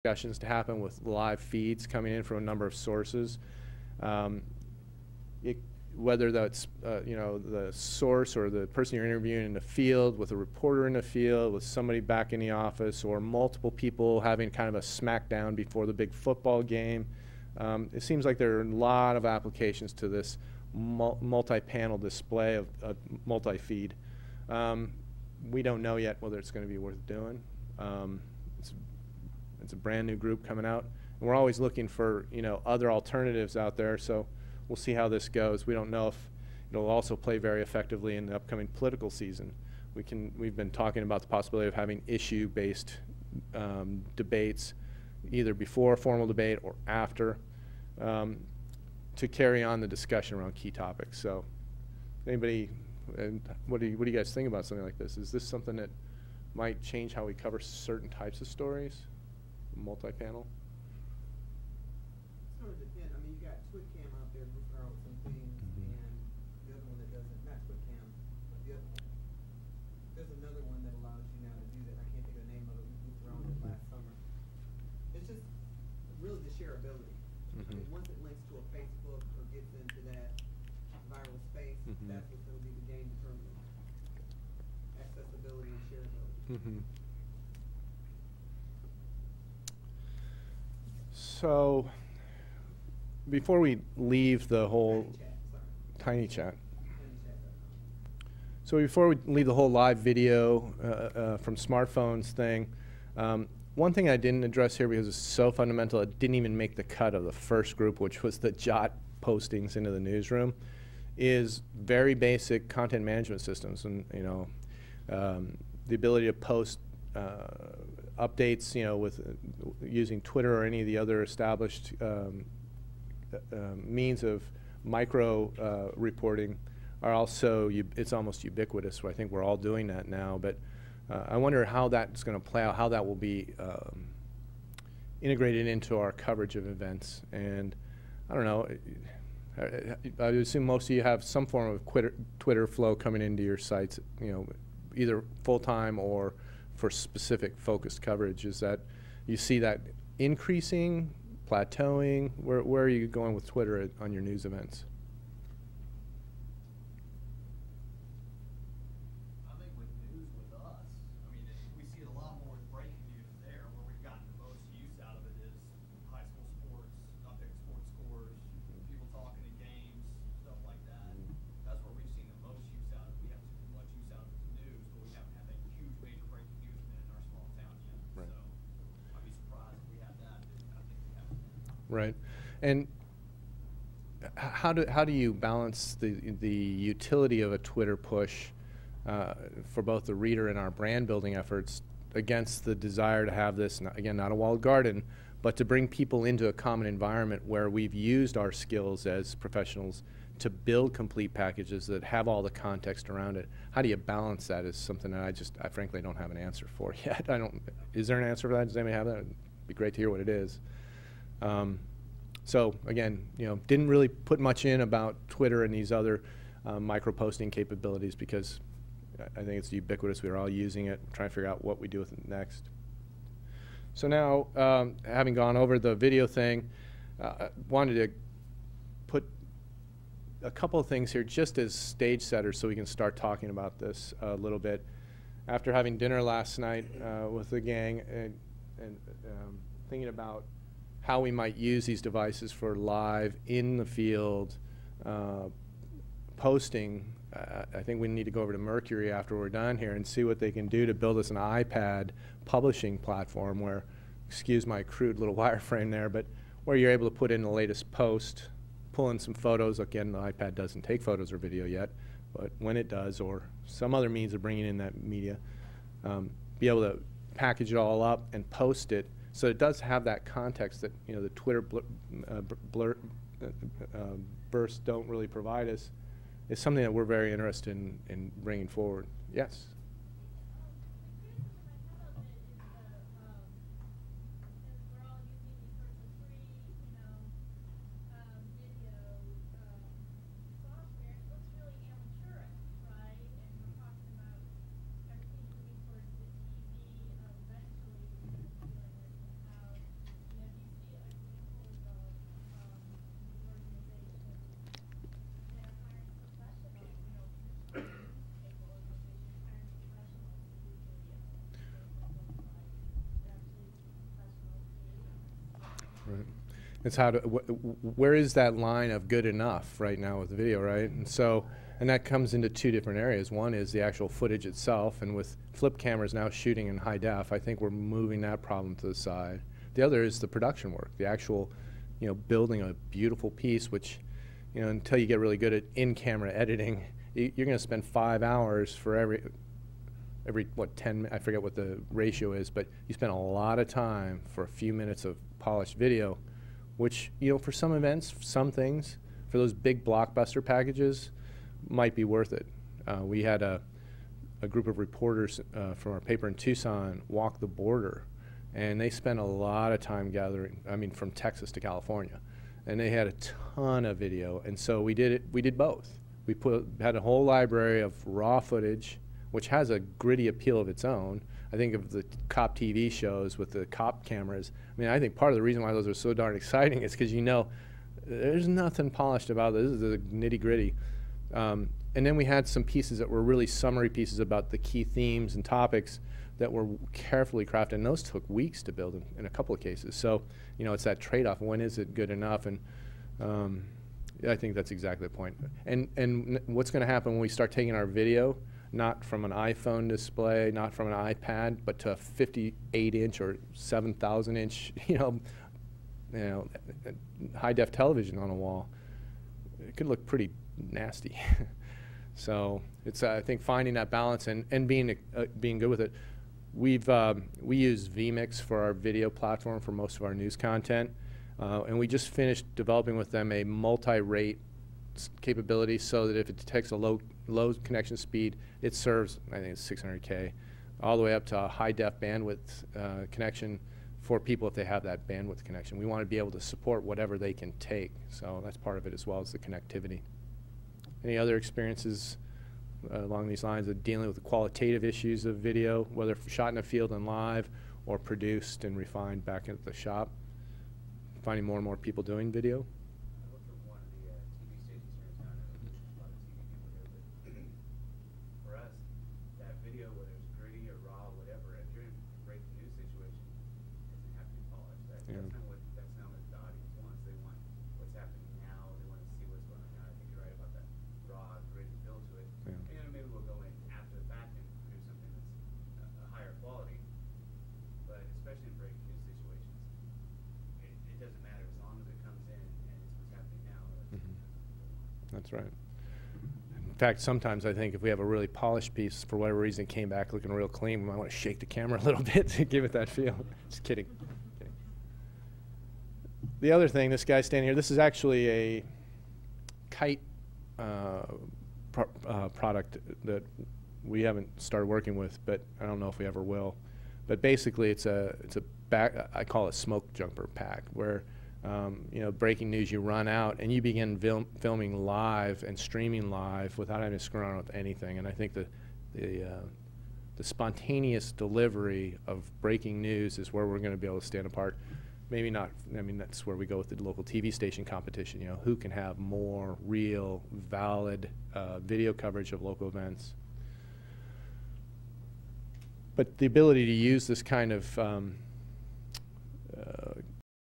discussions to happen with live feeds coming in from a number of sources. Whether that's you know, the source or the person you're interviewing in the field, with a reporter in the field, with somebody back in the office, or multiple people having kind of a smackdown before the big football game. It seems like there are a lot of applications to this multi-panel display of multi-feed. We don't know yet whether it's going to be worth doing. It's a brand new group coming out, and we're always looking for, you know, other alternatives out there. So we'll see how this goes. We don't know if it'll also play very effectively in the upcoming political season. We've been talking about the possibility of having issue-based debates, either before a formal debate or after, to carry on the discussion around key topics. So, anybody, what do you guys think about something like this? Is this something that might change how we cover certain types of stories, multi-panel? It's going to depend. I mean, you got TwitCam out there moving around with some things, and the other one that doesn't, not TwitCam, but the other one. There's another one that allows you now to do that. I can't think of the name of it. We moved around with it last summer. It's just really the shareability. Once it links to a Facebook or gets into that viral space, that's what's going to be the game determinant. Accessibility and shareability. So, before we leave the whole tiny chat, so before we leave the whole live video from smartphones thing, one thing I didn't address here because it's so fundamental, it didn't even make the cut of the first group, which was the jot postings into the newsroom, is very basic content management systems, and you know, the ability to post updates, you know, with using Twitter or any of the other established means of micro reporting are also, it's almost ubiquitous. So I think we're all doing that now, but I wonder how that's going to play out, how that will be integrated into our coverage of events. And I don't know, I would assume most of you have some form of Twitter flow coming into your sites, you know, either full-time or for specific focused coverage. Is that, you see that increasing, plateauing? Where are you going with Twitter on your news events? I think with news with us, I mean, we see it a lot more with breaking news there. Where we've gotten the most use out of it is high school sports, updated sports scores, people talking in games, stuff like that. That's where we've seen the most use out of it. We haven't seen much use out of it as news, but we haven't had that huge major breaking news event in our small town yet. Right. So I'd be surprised if we had that. I think we have it now. Right. And how do you balance the utility of a Twitter push for both the reader and our brand building efforts against the desire to have this, again, not a walled garden, but to bring people into a common environment where we've used our skills as professionals to build complete packages that have all the context around it? How do you balance that is something that I frankly don't have an answer for yet. Is there an answer for that? Does anybody have that? It'd be great to hear what it is. So again, you know, didn't really put much in about Twitter and these other micro-posting capabilities because I think it's ubiquitous. We're all using it, trying to figure out what we do with it next. So now, having gone over the video thing, wanted to put a couple of things here just as stage setters so we can start talking about this a little bit. After having dinner last night with the gang and thinking about how we might use these devices for live, in the field, posting, I think we need to go over to Mercury after we're done here and see what they can do to build us an iPad publishing platform where, excuse my crude little wireframe there, but where you're able to put in the latest post, pull in some photos. Again, the iPad doesn't take photos or video yet, but when it does, or some other means of bringing in that media, be able to package it all up and post it. So it does have that context that, you know, the Twitter bursts don't really provide us. It's something that we're very interested in bringing forward. Yes? Right. It's how to, where is that line of good enough right now with the video, right? And so, and that comes into two different areas. One is the actual footage itself, and with flip cameras now shooting in high def, I think we're moving that problem to the side. The other is the production work, the actual, building a beautiful piece, which, until you get really good at in-camera editing, you're going to spend 5 hours for every what, 10, I forget what the ratio is, but you spend a lot of time for a few minutes of polished video, which, for some events, some things, for those big blockbuster packages, might be worth it. We had a group of reporters from our paper in Tucson walk the border, and they spent a lot of time gathering, from Texas to California, and they had a ton of video, and so we did both. We had a whole library of raw footage, which has a gritty appeal of its own. I think of the cop TV shows with the cop cameras. I think part of the reason why those are so darn exciting is because there's nothing polished about this. This is the nitty gritty. And then we had some pieces that were really summary pieces about the key themes and topics that were carefully crafted, and those took weeks to build in a couple of cases. So, it's that trade-off. When is it good enough? And I think that's exactly the point. And what's going to happen when we start taking our video, not from an iPhone display, not from an iPad, but to a 58-inch or 7,000-inch, high-def television on a wall? It could look pretty nasty. So it's I think finding that balance and being good with it. We use vMix for our video platform for most of our news content, and we just finished developing with them a multi-rate capability so that if it detects a low connection speed, it serves, I think it's 600K, all the way up to a high-def bandwidth connection for people if they have that bandwidth connection. We want to be able to support whatever they can take, so that's part of it as well as the connectivity. Any other experiences along these lines of dealing with the qualitative issues of video, whether shot in a field and live or produced and refined back at the shop? Finding more and more people doing video? I work for one of the TV stations here in town, and there's a lot of TV people here, but for us, that video, whether it's gritty or raw, whatever, if you're in a breaking news situation, it doesn't have to be polished. That's not what the audience wants. They want what's happening now. They want to see what's going on now. I think you're right about that raw, gritty feel to it. Yeah. And maybe we'll go in after the fact and produce something that's a higher quality, but especially in breaking news situations, it doesn't matter as long as it comes in and it's what's happening now. That's right. In fact, sometimes I think if we have a really polished piece, for whatever reason, it came back looking real clean, we might want to shake the camera a little bit to give it that feel. Just kidding. The other thing, this guy standing here, this is actually a kite product that we haven't started working with, but I don't know if we ever will. But basically, it's a back. I call it smoke jumper pack, where breaking news, you run out and you begin filming live and streaming live without having to screw around with anything. And I think the spontaneous delivery of breaking news is where we're going to be able to stand apart. Maybe not. That's where we go with the local TV station competition. Who can have more real, valid video coverage of local events. But the ability to use this kind of